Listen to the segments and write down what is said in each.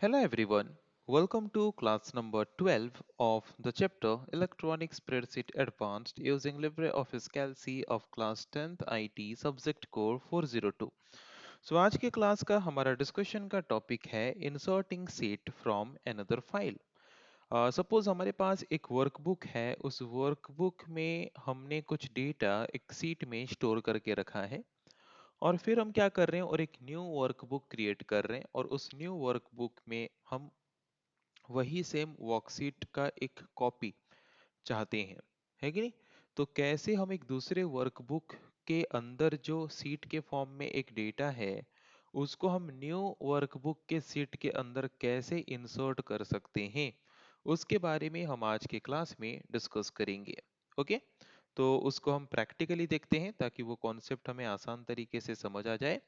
Hello everyone. Welcome to class number 12 of the chapter Electronic Spreadsheet Advanced using LibreOffice Calc of class 10th IT subject core 402. So आज के class का हमारा discussion का topic है inserting seat from another file. Suppose हमारे पास एक workbook है, उस वर्कबुक में हमने कुछ डेटा एक सीट में स्टोर करके रखा है और फिर हम क्या कर रहे हैं और एक न्यू वर्कबुक क्रिएट कर रहे हैं और उस न्यू वर्कबुक में हम वही सेम वर्कशीट का एक कॉपी चाहते हैं, है कि नहीं। तो कैसे हम एक दूसरे वर्कबुक के अंदर जो सीट के फॉर्म में एक डेटा है उसको हम न्यू वर्कबुक के सीट के अंदर कैसे इंसर्ट कर सकते हैं, उसके बारे में हम आज के क्लास में डिस्कस करेंगे। ओके, तो उसको हम प्रैक्टिकली देखते हैं ताकि वो कॉन्सेप्ट हमें आसान तरीके से समझ आ जाए।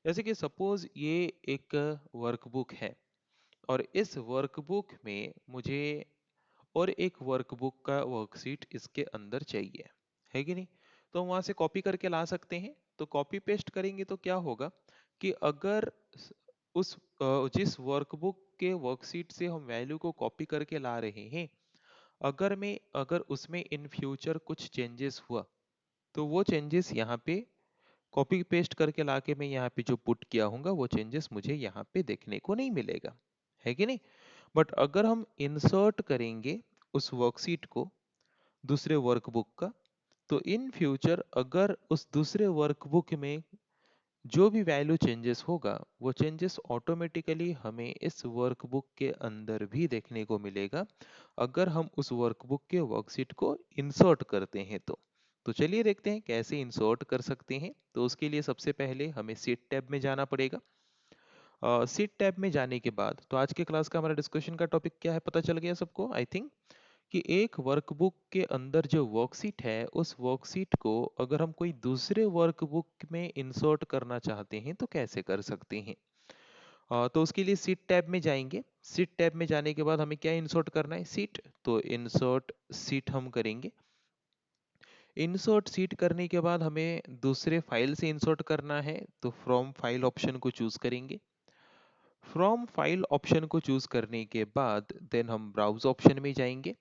जैसे कि सपोज ये एक वर्कबुक है और इस वर्कबुक में मुझे और एक वर्कबुक का वर्कशीट इसके अंदर चाहिए, है कि नहीं। तो हम वहां से कॉपी करके ला सकते हैं। तो कॉपी पेस्ट करेंगे तो क्या होगा कि अगर जिस वर्कबुक के वर्कशीट से हम वैल्यू को कॉपी करके ला रहे हैं, अगर उसमें इन फ्यूचर कुछ चेंजेस हुआ तो वो चेंजेस यहाँ पे कॉपी पेस्ट करके लाके मैं यहाँ पे जो पुट किया हूँ वो चेंजेस मुझे यहाँ पे देखने को नहीं मिलेगा, है कि नहीं। बट अगर हम इंसर्ट करेंगे उस वर्कशीट को दूसरे वर्कबुक का, तो इन फ्यूचर अगर उस दूसरे वर्कबुक में जो भी वैल्यू चेंजेस होगा वो चेंजेस ऑटोमेटिकली हमें इस वर्कबुक के अंदर भी देखने को मिलेगा अगर हम उस वर्कबुक के वर्कशीट को इंसर्ट करते हैं तो चलिए देखते हैं कैसे इंसर्ट कर सकते हैं। तो उसके लिए सबसे पहले हमें सीट टैब में जाना पड़ेगा। सीट टैब में जाने के बाद तो आज के क्लास का हमारा डिस्कशन का टॉपिक क्या है पता चल गया सबको आई थिंक, कि एक वर्कबुक के अंदर जो वर्कशीट है उस वर्कशीट को अगर हम कोई दूसरे वर्कबुक में इंसर्ट करना चाहते हैं तो कैसे कर सकते हैं। तो उसके लिए सीट टैब में जाएंगे। सीट टैब में जाने के बाद हमें क्या इंसर्ट करना है, सीट। तो इंसर्ट सीट हम करेंगे। इंसर्ट सीट करने के बाद हमें दूसरे फाइल से इंसर्ट करना है तो फ्रॉम फाइल ऑप्शन को चूज करेंगे। फ्रॉम फाइल ऑप्शन को चूज करने के बाद देन हम ब्राउज ऑप्शन में जाएंगे।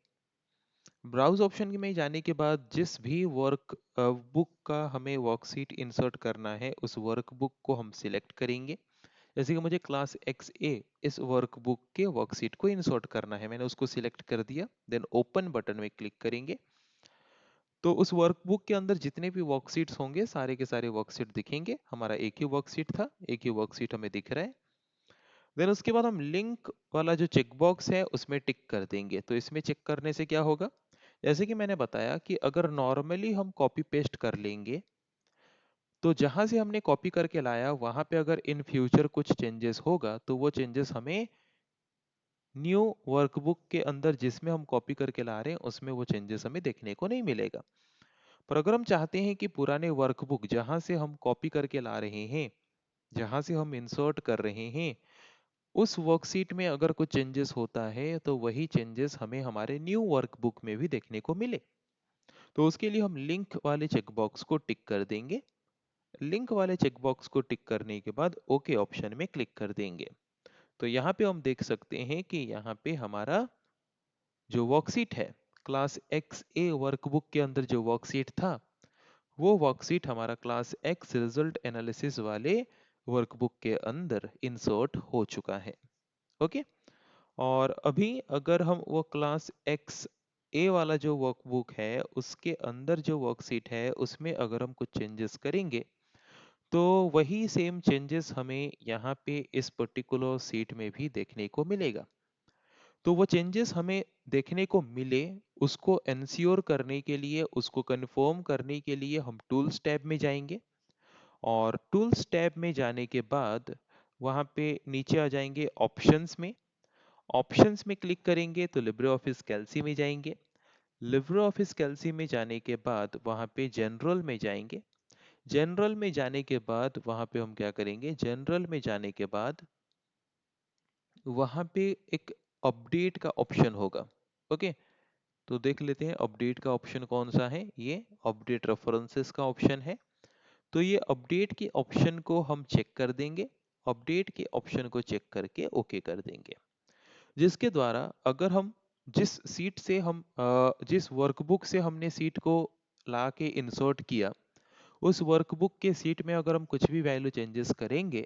ब्राउज ऑप्शन में जाने के बाद जिस भी वर्क बुक का हमें वर्कशीट इंसर्ट करना है उस वर्कबुक को हम सिलेक्ट करेंगे। जैसे कि मुझे क्लास एक्स ए इस वर्कबुक के वर्कशीट को इंसर्ट करना है, मैंने उसको सिलेक्ट कर दिया। देन ओपन बटन में क्लिक करेंगे तो उस वर्कबुक के अंदर जितने भी वर्कशीट्स होंगे सारे के सारे वर्कशीट दिखेंगे। हमारा एक ही वर्कशीट था, एक ही वर्कशीट हमें दिख रहा है। देन उसके बाद हम लिंक वाला जो चेक बॉक्स है उसमें टिक कर देंगे। तो इसमें चेक करने से क्या होगा, जैसे कि मैंने बताया कि अगर नॉर्मली हम कॉपी पेस्ट कर लेंगे तो जहां से हमने कॉपी करके लाया वहां पे अगर इन फ्यूचर कुछ चेंजेस होगा तो वो चेंजेस हमें न्यू वर्कबुक के अंदर जिसमें हम कॉपी करके ला रहे हैं उसमें वो चेंजेस हमें देखने को नहीं मिलेगा। पर अगर हम चाहते हैं कि पुराने वर्कबुक जहां से हम कॉपी करके ला रहे हैं, जहां से हम इंसर्ट कर रहे हैं, उस वर्कशीट में अगर कुछ चेंजेस होता है तो वही चेंजेस हमें हमारे न्यू वर्कबुक में भी देखने को मिले। तो उसके लिए हम लिंक वाले चेकबॉक्स को टिक कर देंगे। लिंक वाले चेकबॉक्स को टिक करने के बाद ओके ऑप्शन में क्लिक कर देंगे। तो यहाँ पे हम देख सकते हैं कि यहाँ पे हमारा जो वर्कशीट है क्लास एक्स ए वर्कबुक के अंदर जो वर्कशीट था वो वर्कशीट हमारा क्लास एक्स रिजल्ट एनालिसिस वाले वर्कबुक के अंदर इंसर्ट हो चुका है। ओके, और अभी अगर हम वो क्लास एक्स ए वाला जो वर्कबुक है उसके अंदर जो वर्कशीट है उसमें अगर हम कुछ चेंजेस करेंगे तो वही सेम चेंजेस हमें यहाँ पे इस पर्टिकुलर सीट में भी देखने को मिलेगा। तो वो चेंजेस हमें देखने को मिले उसको इंश्योर करने के लिए, उसको कंफर्म करने के लिए हम टूल्स टैब में जाएंगे और टूल्स टैब में जाने के बाद वहाँ पे नीचे आ जाएंगे ऑप्शंस में। ऑप्शंस में क्लिक करेंगे तो लिब्रे ऑफिस कैल्सी में जाएंगे। लिब्रे ऑफिस कैल्सी में जाने के बाद वहाँ पे जनरल में जाएंगे। जनरल में जाने के बाद वहाँ पे हम क्या करेंगे, जनरल में जाने के बाद वहाँ पे एक अपडेट का ऑप्शन होगा। ओके, तो देख लेते हैं अपडेट का ऑप्शन कौन सा है, ये अपडेट रेफरेंसेस का ऑप्शन है। तो ये अपडेट के ऑप्शन को हम चेक कर देंगे अपडेट के ऑप्शन को चेक करके ओके कर देंगे, जिसके द्वारा अगर हम जिस सीट से हम जिस वर्कबुक से हमने सीट को ला के इंसर्ट किया, उस वर्कबुक के सीट में अगर हम कुछ भी वैल्यू चेंजेस करेंगे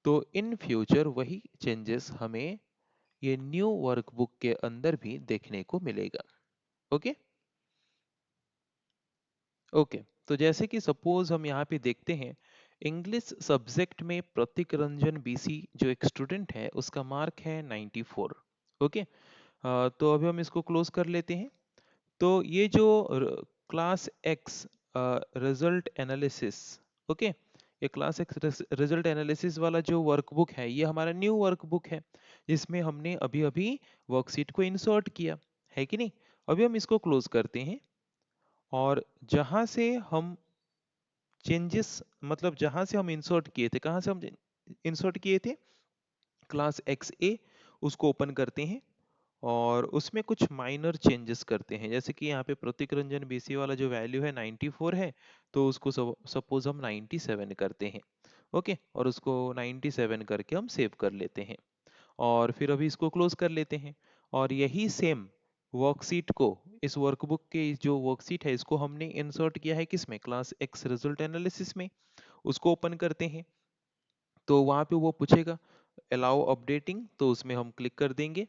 तो इन फ्यूचर वही चेंजेस हमें ये न्यू वर्कबुक के अंदर भी देखने को मिलेगा। ओके ओके तो जैसे कि सपोज हम यहाँ पे देखते हैं, इंग्लिश सब्जेक्ट में प्रतीक रंजन बीसी जो एक स्टूडेंट है उसका मार्क है 94। ओके तो अभी हम इसको क्लोज कर लेते हैं। तो ये जो class x result analysis, okay, ये क्लास एक्स रिजल्ट एनालिसिस वाला जो वर्कबुक है ये हमारा न्यू वर्कबुक है, जिसमें हमने अभी अभी वर्कशीट को इंसर्ट किया है कि नहीं। अभी हम इसको क्लोज करते हैं और जहां से हम चेंजेस, मतलब जहां से हम इंसर्ट किए थे, कहां से हम इंसर्ट किए थे, क्लास एक्स ए, उसको ओपन करते हैं और उसमें कुछ माइनर चेंजेस करते हैं। जैसे कि यहाँ पे प्रतीक रंजन बीसी वाला जो वैल्यू है 94 है, तो उसको सपोज हम 97 करते हैं। ओके और उसको 97 करके हम सेव कर लेते हैं और फिर अभी इसको क्लोज कर लेते हैं। और यही सेम वर्कशीट को, इस वर्कबुक के जो वर्कशीट है इसको हमने इंसर्ट किया है किसमें, क्लास एक्स रिजल्ट एनालिसिस में। उसको ओपन करते हैं तो वहां पे वो पूछेगा अलाउ अपडेटिंग, तो उसमें हम क्लिक कर देंगे।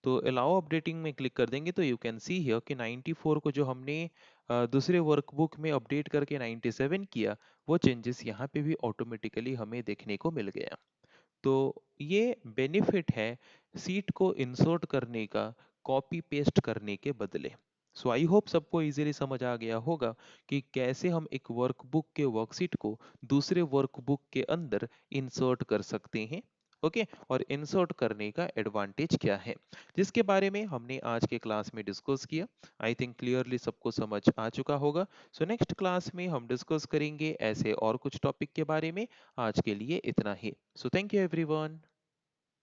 तो अलाउ अपडेटिंग में क्लिक कर देंगे तो यू कैन सी हियर कि 94 को जो हमने दूसरे वर्कबुक में अपडेट करके 97 किया, वो चेंजेस यहाँ पे भी ऑटोमेटिकली हमें देखने को मिल गया। तो ये बेनिफिट है सीट को इंसर्ट करने का कॉपी पेस्ट करने के बदले। सो आई होप सबको इजीली समझ आ गया होगा कि कैसे हम एक वर्कबुक के वर्कशीट को दूसरे वर्कबुक के अंदर इंसर्ट कर सकते हैं। ओके और इंसर्ट करने का एडवांटेज क्या है, जिसके बारे में हमने आज के क्लास में डिस्कस किया। आई थिंक क्लियरली सबको समझ आ चुका होगा। सो नेक्स्ट क्लास में हम डिस्कस करेंगे ऐसे और कुछ टॉपिक के बारे में। आज के लिए इतना ही। So thank you everyone.